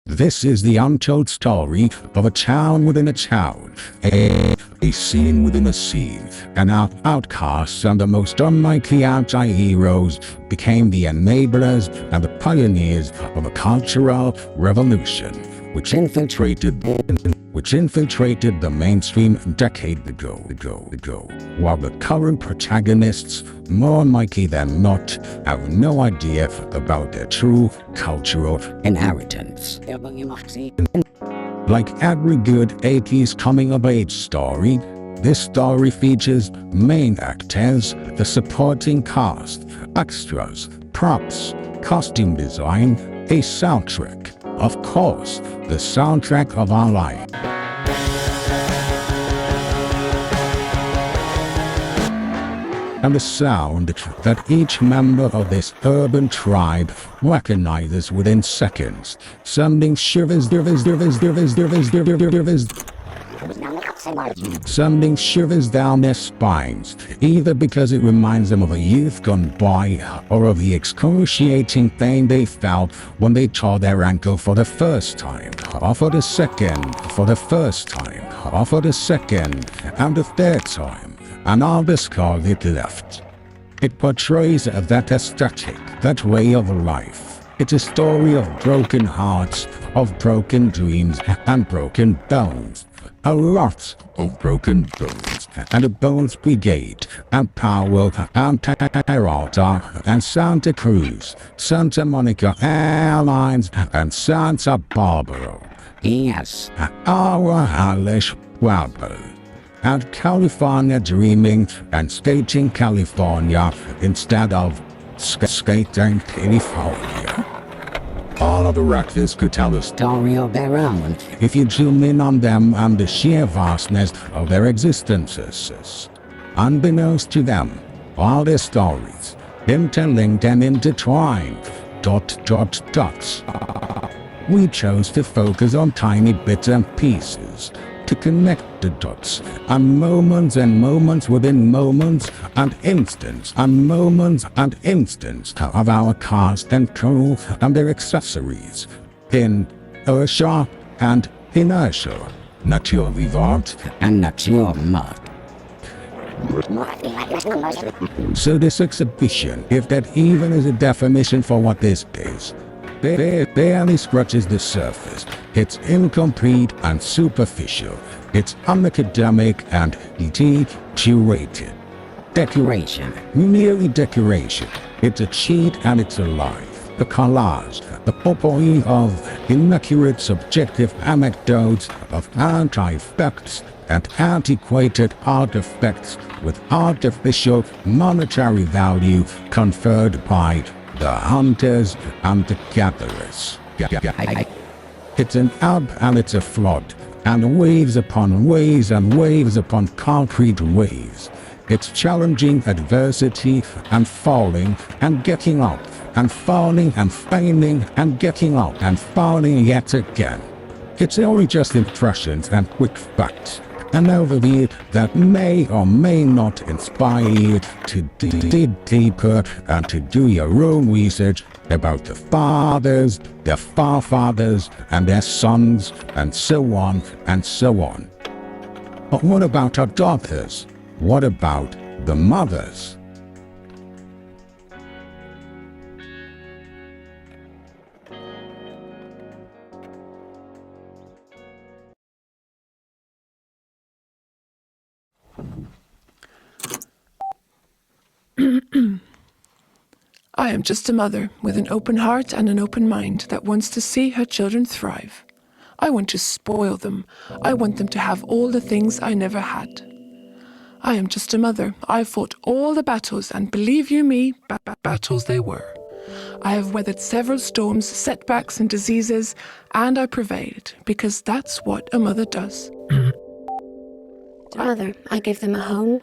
This is the untold story of a town within a town, a scene within a scene, and our outcasts and the most unlikely anti-heroes became the enablers and the pioneers of a cultural revolution, which infiltrated the mainstream a decade ago, while the current protagonists, more likely than not, have no idea about their true cultural inheritance. Like every good 80s coming-of-age story, this story features main actors, the supporting cast, extras, props, costume design, a soundtrack. Of course, the soundtrack of our life. And the sound that each member of this urban tribe recognizes within seconds, sending shivers down their spines, either because it reminds them of a youth gone by or of the excruciating pain they felt when they tore their ankle for the first time, or for the second, for the first time, or for the second, and the third time, and all the scars it left. It portrays that aesthetic, that way of life. It's a story of broken hearts, of broken dreams, and broken bones. A lot of broken bones, and a Bones Brigade, and Powell, and Terrata, and Santa Cruz, Santa Monica Airlines, and Santa Barbara. Yes, our hellish Wabble. And California dreaming and skating California instead of Skéiteng Kälifornia. All of the actors could tell a story of their own if you zoom in on them and the sheer vastness of their existences. Unbeknownst to them, all their stories, interlinked and intertwined, ... We chose to focus on tiny bits and pieces, to connect the dots, and moments within moments, and instants and moments and instants of our cast and crew and their accessories, in inertia and inertia, nature vivant and nature morte. So this exhibition, if that even is a definition for what this is, barely scratches the surface. It's incomplete and superficial. It's unacademic and curated. Decoration, merely decoration. It's a cheat and it's a lie. The collage, the potpourri of inaccurate subjective anecdotes of anti-facts and antiquated artifacts with artificial monetary value conferred by the hunters and the gatherers. It's an ebb and it's a flood, and waves upon waves and waves upon concrete waves. It's challenging adversity and falling and getting up, and falling and failing and getting up and falling yet again. It's only just impressions and quick facts. An overview that may or may not inspire you to dig deeper and to do your own research about the fathers, their forefathers, and their sons, and so on and so on. But what about our daughters? What about the mothers? I am just a mother with an open heart and an open mind that wants to see her children thrive. I want to spoil them. I want them to have all the things I never had. I am just a mother. I fought all the battles, and believe you me, battles they were. I have weathered several storms, setbacks and diseases, and I prevailed, because that's what a mother does. Mother, I gave them a home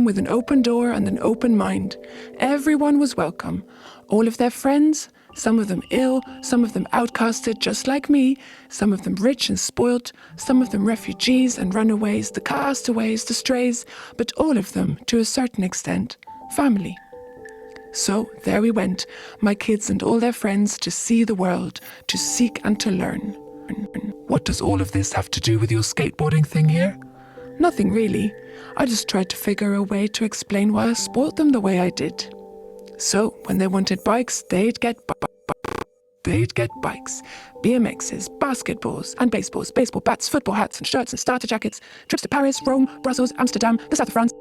with an open door and an open mind. Everyone was welcome. All of their friends, Some of them ill, some of them outcasted just like me, some of them rich and spoilt, some of them refugees and runaways, the castaways, the strays, but all of them, to a certain extent, family. So there we went, my kids and all their friends, to see the world, to seek and to learn. What does all of this have to do with your skateboarding thing here? Nothing really. I just tried to figure a way to explain why I spoilt them the way I did. So when they wanted bikes, they'd get bikes, BMXs, basketballs and baseballs, baseball bats, football hats and shirts and starter jackets, trips to Paris, Rome, Brussels, Amsterdam, the south of France.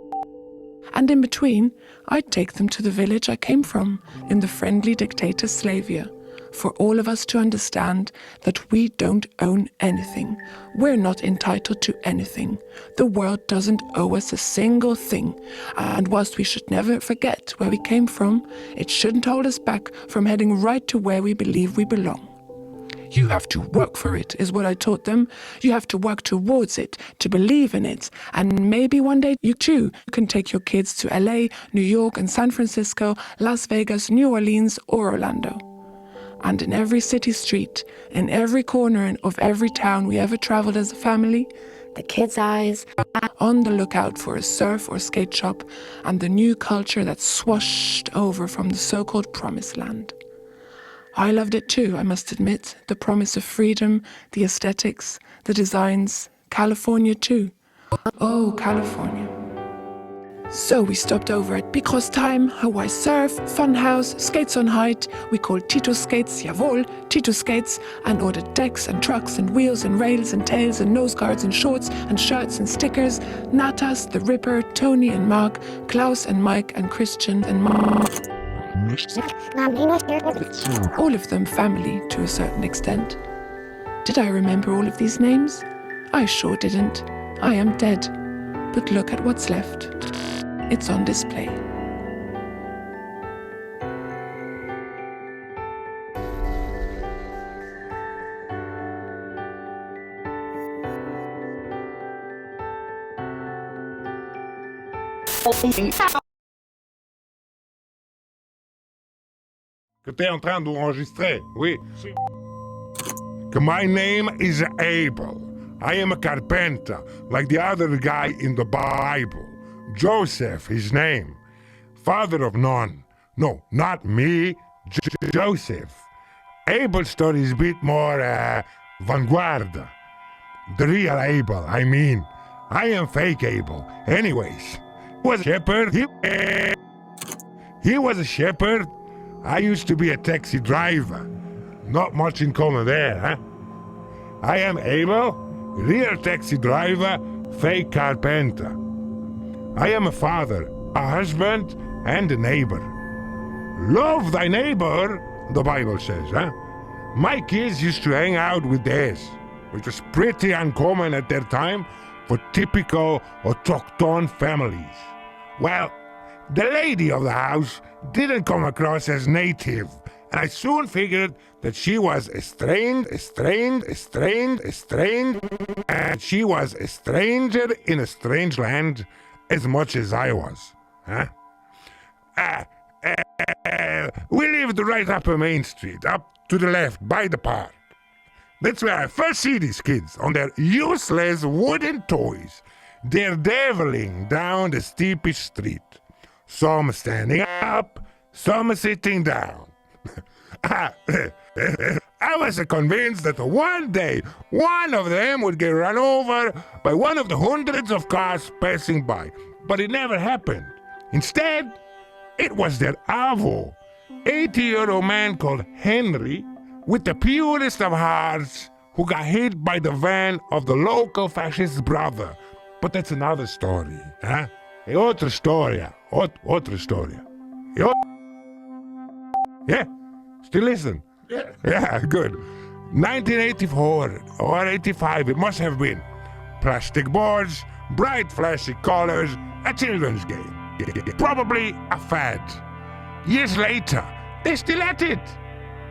And in between, I'd take them to the village I came from, in the friendly dictator Slavia, for all of us to understand that we don't own anything. We're not entitled to anything. The world doesn't owe us a single thing. And whilst we should never forget where we came from, it shouldn't hold us back from heading right to where we believe we belong. You have to work for it, Is what I taught them. You have to work towards it, to believe in it. And maybe one day you too can take your kids to LA, New York and San Francisco, Las Vegas, New Orleans or Orlando. And in every city street, in every corner of every town we ever traveled as a family, the kids' eyes on the lookout for a surf or skate shop and the new culture that swashed over from the so-called promised land. I loved it too, I must admit, the promise of freedom, the aesthetics, the designs, California too. Oh, California. So we stopped over at Picross Time, Hawaii Surf, Funhouse, Skates on Height. We called Tito Skates, jawohl, Tito Skates, and ordered decks and trucks and wheels and rails and tails and nose guards and shorts and shirts and stickers. Natas, the Ripper, Tony and Mark, Klaus and Mike and Christian and Mom. All of them family to a certain extent. Did I remember all of these names? I sure didn't. I am dead. But look at what's left. It's on display. Que t'es en train d'enregistrer, oui. My name is Abel. I am a carpenter, like the other guy in the Bible. Joseph, his name. Father of none. No, not me, Joseph. Abel's story is a bit more, vanguard. The real Abel, I mean. I am fake Abel. Anyways, he was a shepherd. He was a shepherd. I used to be a taxi driver. Not much in common there, huh? I am Abel, real taxi driver, fake carpenter. I am a father, a husband, and a neighbor. Love thy neighbor, the Bible says, huh? My kids used to hang out with theirs, which was pretty uncommon at their time for typical autochthone families. Well, the lady of the house didn't come across as native, and I soon figured that she was estranged, and she was a stranger in a strange land as much as I was, huh? We lived right up a main street, up to the left, by the park. That's where I first see these kids on their useless wooden toys. They're daveling down the steepest street. Some standing up, some sitting down. I was convinced that one day one of them would get run over by one of the hundreds of cars passing by. But it never happened. Instead, it was their avo, 80-year-old man called Henry, with the purest of hearts, who got hit by the van of the local fascist brother. But that's another story, huh? Otra storia. Yeah? Still listen? Yeah, good. 1984 or 85, it must have been. Plastic boards, bright flashy colors, a children's game. Probably a fad. Years later, they're still at it.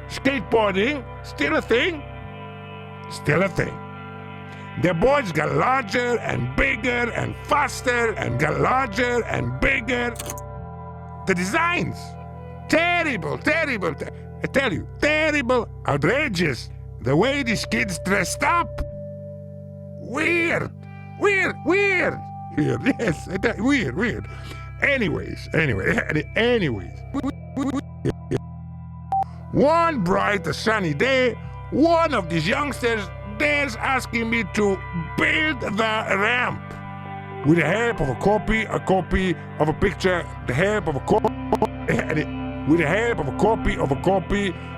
Skateboarding, still a thing? Still a thing. Their boards got larger and bigger and faster and got larger and bigger. The designs, terrible. I tell you, terrible, outrageous. The way these kids dressed up. Weird. Weird. Yes, weird. Anyways. One bright sunny day, one of these youngsters dares asking me to build the ramp with the help of a copy of a picture, with the help of a copy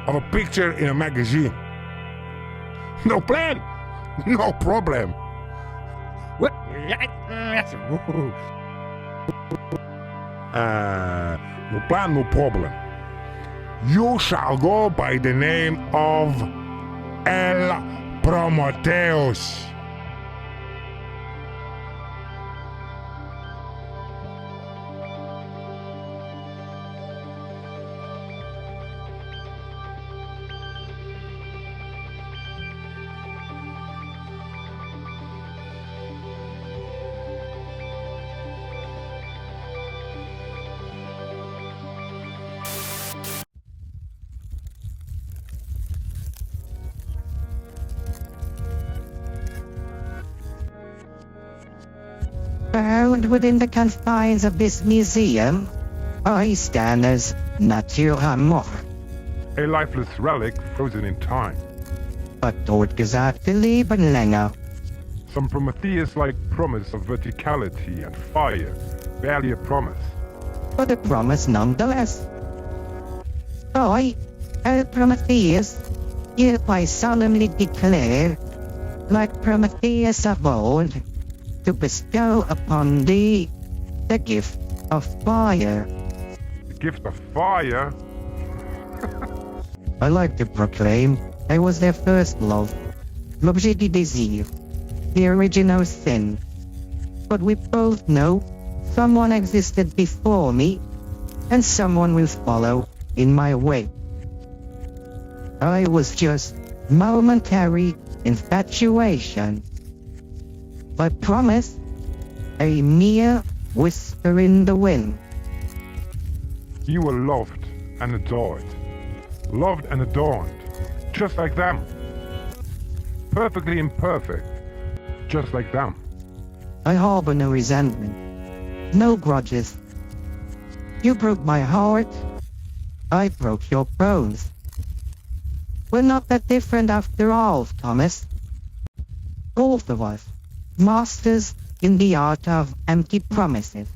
of a picture in a magazine. No plan, no problem. What? No plan, no problem. You shall go by the name of El Prometheus. Found within the confines of this museum are Stanners Naturhammer. A lifeless relic frozen in time. But dort gesagt leben länger. Some Prometheus-like promise of verticality and fire. Barely a promise. But a promise nonetheless. I, El Prometheus, hereby solemnly declare, like Prometheus of old, to bestow upon thee the gift of fire. The gift of fire? I like to proclaim I was their first love, l'objet du désir, the original sin. But we both know someone existed before me, and someone will follow in my wake. I was just momentary infatuation. I promise, a mere whisper in the wind. You were loved and adored. Loved and adorned. Just like them. Perfectly imperfect. Just like them. I harbor no resentment, no grudges. You broke my heart, I broke your bones. We're not that different after all, Thomas. Both of us. Masters in the art of empty promises.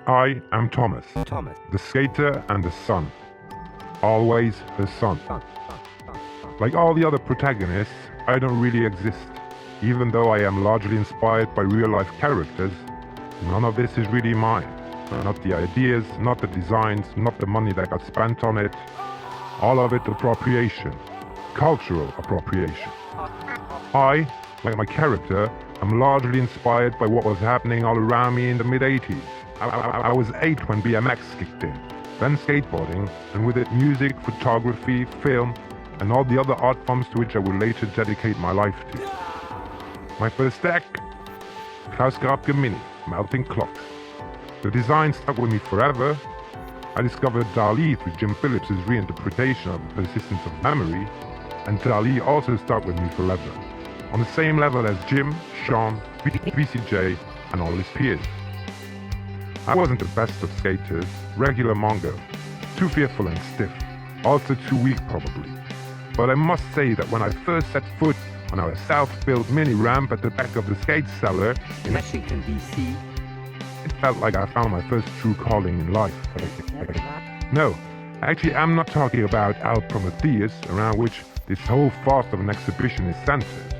I am Thomas, the skater and the son. Always the son. Like all the other protagonists, I don't really exist. Even though I am largely inspired by real-life characters, none of this is really mine. Not the ideas, not the designs, not the money that got spent on it. All of it appropriation. Cultural appropriation. I, like my character, am largely inspired by what was happening all around me in the mid-80s. I was 8 when BMX kicked in, then skateboarding, and with it music, photography, film, and all the other art forms to which I would later dedicate my life to. My first deck? Klaus Mini, melting clocks. The design stuck with me forever. I discovered Dali through Jim Phillips' reinterpretation of the persistence of memory, and Dali also stuck with me forever, on the same level as Jim, Sean, BCJ, and all his peers. I wasn't the best of skaters, regular Mongo, too fearful and stiff, also too weak probably. But I must say that when I first set foot on our self-built mini ramp at the back of the skate cellar in Washington, D.C., it felt like I found my first true calling in life. No, actually I'm not talking about Al Prometheus, around which this whole farce of an exhibition is centered.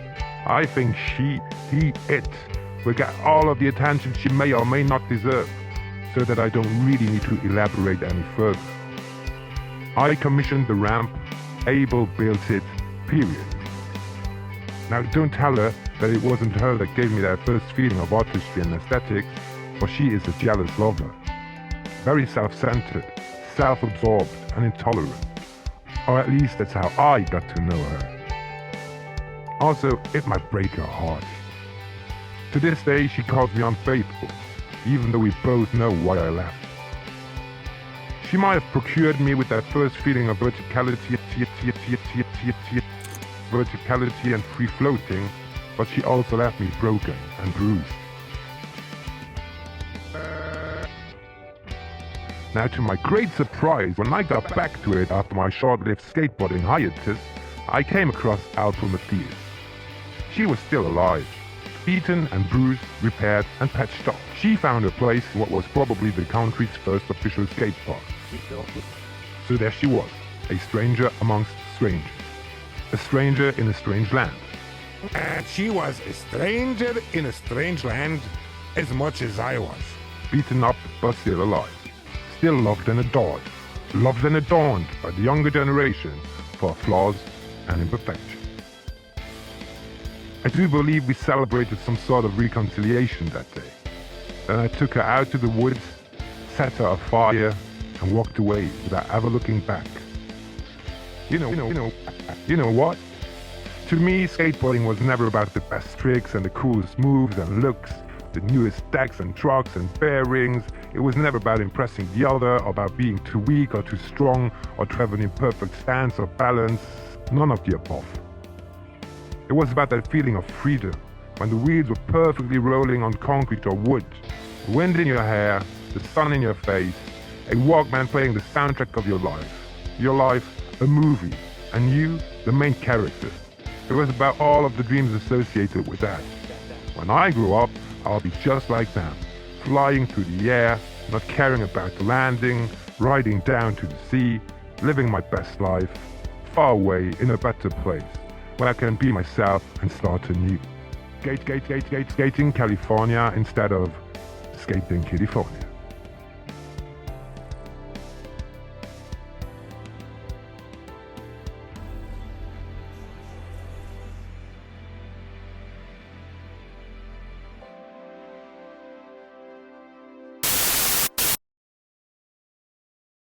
I think it will get all of the attention she may or may not deserve, so that I don't really need to elaborate any further. I commissioned the ramp, Abel built it, period. Now don't tell her that it wasn't her that gave me that first feeling of artistry and aesthetics, for she is a jealous lover. Very self-centered, self-absorbed and intolerant. Or at least that's how I got to know her. Also, it might break her heart. To this day, she calls me unfaithful, even though we both know why I left. She might have procured me with that first feeling of verticality and free-floating, but she also left me broken and bruised. Now, to my great surprise, when I got back to it after my short-lived skateboarding hiatus, I came across Al Prometheus. She was still alive, beaten and bruised, repaired and patched up. She found her place in what was probably the country's first official skate park. So there she was, a stranger amongst strangers. A stranger in a strange land. And she was a stranger in a strange land as much as I was. Beaten up but still alive. Still loved and adored. Loved and adorned by the younger generation for flaws and imperfections. I do believe we celebrated some sort of reconciliation that day. Then I took her out to the woods, set her afire, and walked away without ever looking back. You know what? To me, skateboarding was never about the best tricks and the coolest moves and looks, the newest decks and trucks and bearings. It was never about impressing the other, or about being too weak or too strong, or to have an imperfect stance or balance. None of the above. It was about that feeling of freedom, when the wheels were perfectly rolling on concrete or wood, the wind in your hair, the sun in your face, a Walkman playing the soundtrack of your life. Your life, a movie, and you, the main character. It was about all of the dreams associated with that. When I grow up, I'll be just like them, flying through the air, not caring about the landing, riding down to the sea, living my best life, far away in a better place, where I can be myself and start anew. Skating Kälifornia instead of Skating Kälifornia.